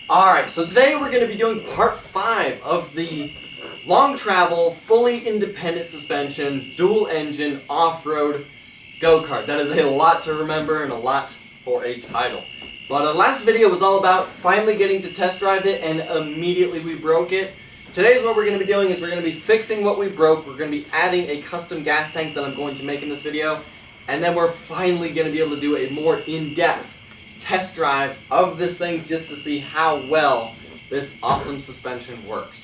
Alright, so today we're going to be doing part 5 of the long travel, fully independent suspension, dual engine, off-road go-kart. That is a lot to remember and a lot for a title. But the last video was all about finally getting to test drive it, and immediately we broke it. Today's what we're going to be doing is we're going to be fixing what we broke. We're going to be adding a custom gas tank that I'm going to make in this video. And then we're finally going to be able to do a more in-depth test drive of this thing just to see how well this awesome suspension works.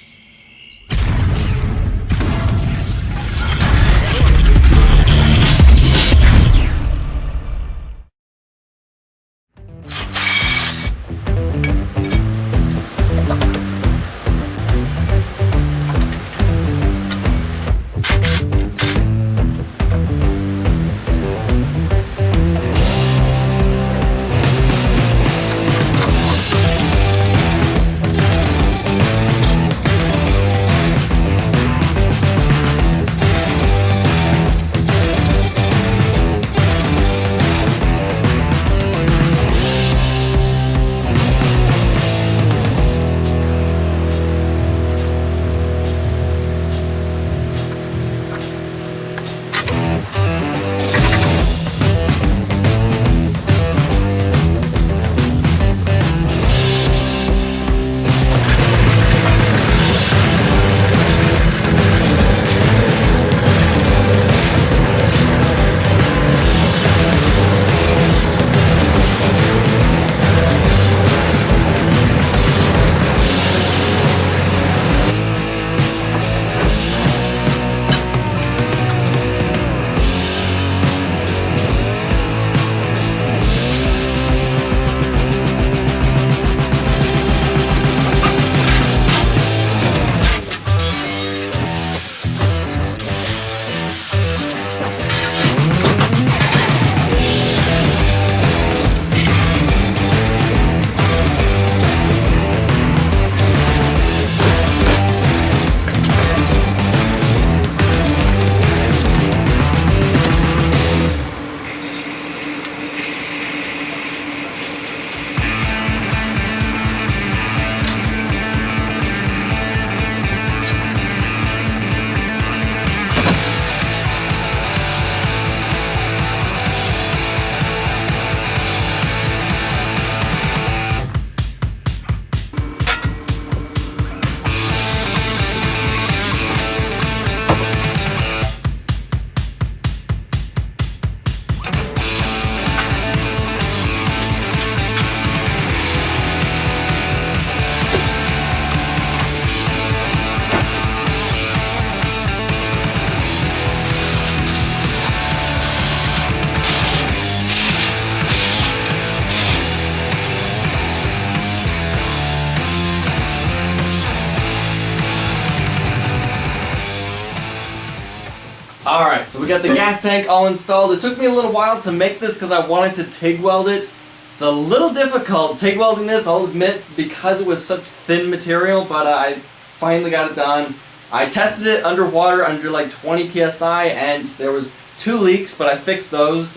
Alright, so we got the gas tank all installed. It took me a little while to make this because I wanted to TIG weld it. It's a little difficult TIG welding this, I'll admit, because it was such thin material, but I finally got it done. I tested it underwater under like 20 psi, and there was 2 leaks, but I fixed those,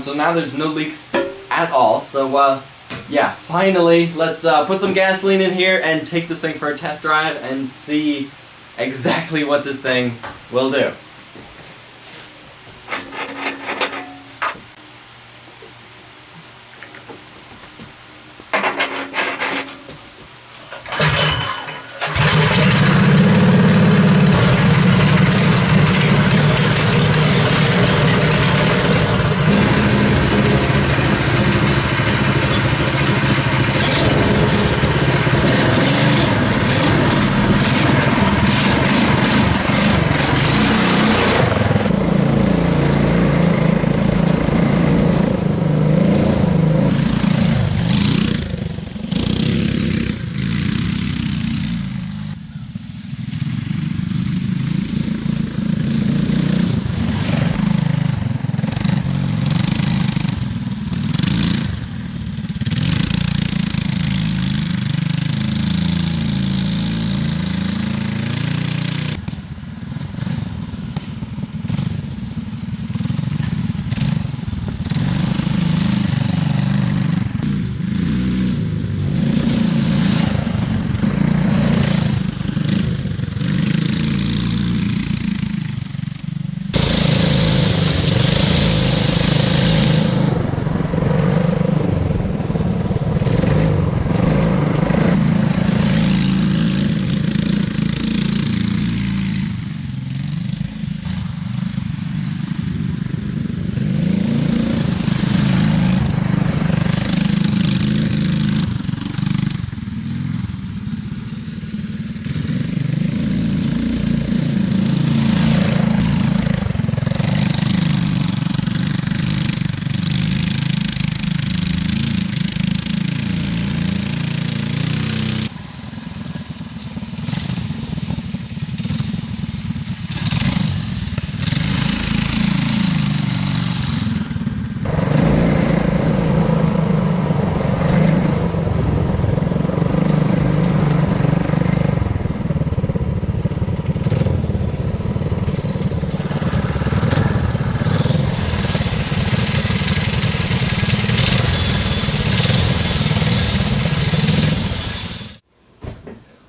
so now there's no leaks at all. So yeah, finally, let's put some gasoline in here and take this thing for a test drive and see exactly what this thing will do.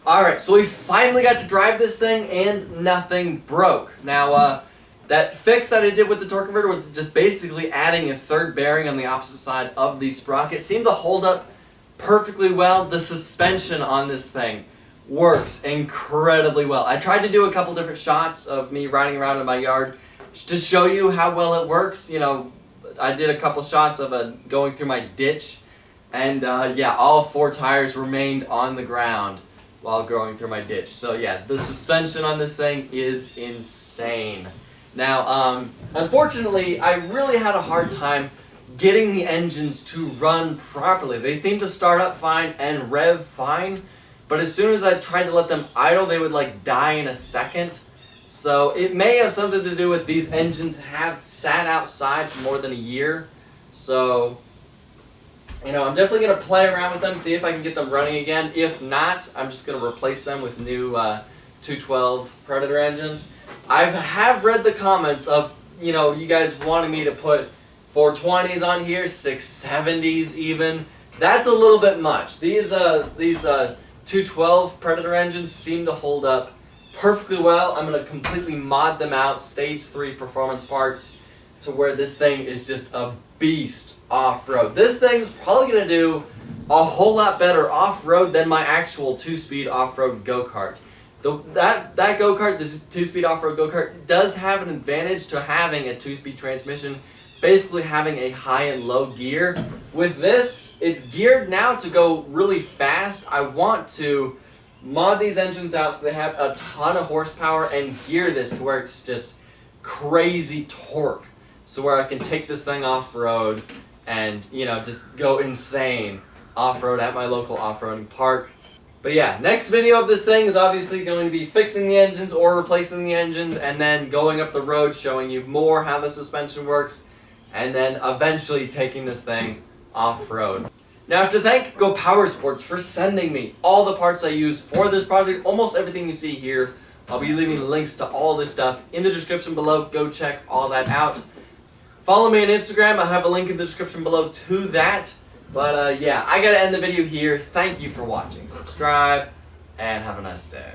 Alright, so we finally got to drive this thing and nothing broke. Now, that fix that I did with the torque converter was just basically adding a third bearing on the opposite side of the sprocket. It seemed to hold up perfectly well. The suspension on this thing works incredibly well. I tried to do a couple different shots of me riding around in my yard to show you how well it works. You know, I did a couple shots of going through my ditch, and yeah, all 4 tires remained on the ground while going through my ditch. So yeah, the suspension on this thing is insane. Now, unfortunately, I really had a hard time getting the engines to run properly. They seemed to start up fine and rev fine, but as soon as I tried to let them idle, they would like die in a second. So it may have something to do with these engines have sat outside for more than a year. So, you know, I'm definitely going to play around with them, see if I can get them running again. If not, I'm just going to replace them with new 212 Predator engines. I have read the comments of, you know, you guys wanting me to put 420s on here, 670s even. That's a little bit much. These 212 Predator engines seem to hold up perfectly well. I'm going to completely mod them out, stage 3 performance parts, to where this thing is just a beast off-road. This thing's probably going to do a whole lot better off-road than my actual 2-speed off-road go-kart. That go-kart, this 2-speed off-road go-kart, does have an advantage to having a 2-speed transmission, basically having a high and low gear. With this, it's geared now to go really fast. I want to mod these engines out so they have a ton of horsepower and gear this to where it's just crazy torque. So where I can take this thing off-road and, you know, just go insane off-road at my local off-roading park. But yeah, next video of this thing is obviously going to be fixing the engines or replacing the engines, and then going up the road showing you more how the suspension works, and then eventually taking this thing off-road. Now I have to thank Go Power Sports for sending me all the parts I use for this project. Almost everything you see here. I'll be leaving links to all this stuff in the description below. Go check all that out. Follow me on Instagram. I'll have a link in the description below to that. But yeah, I gotta end the video here. Thank you for watching. Subscribe, and have a nice day.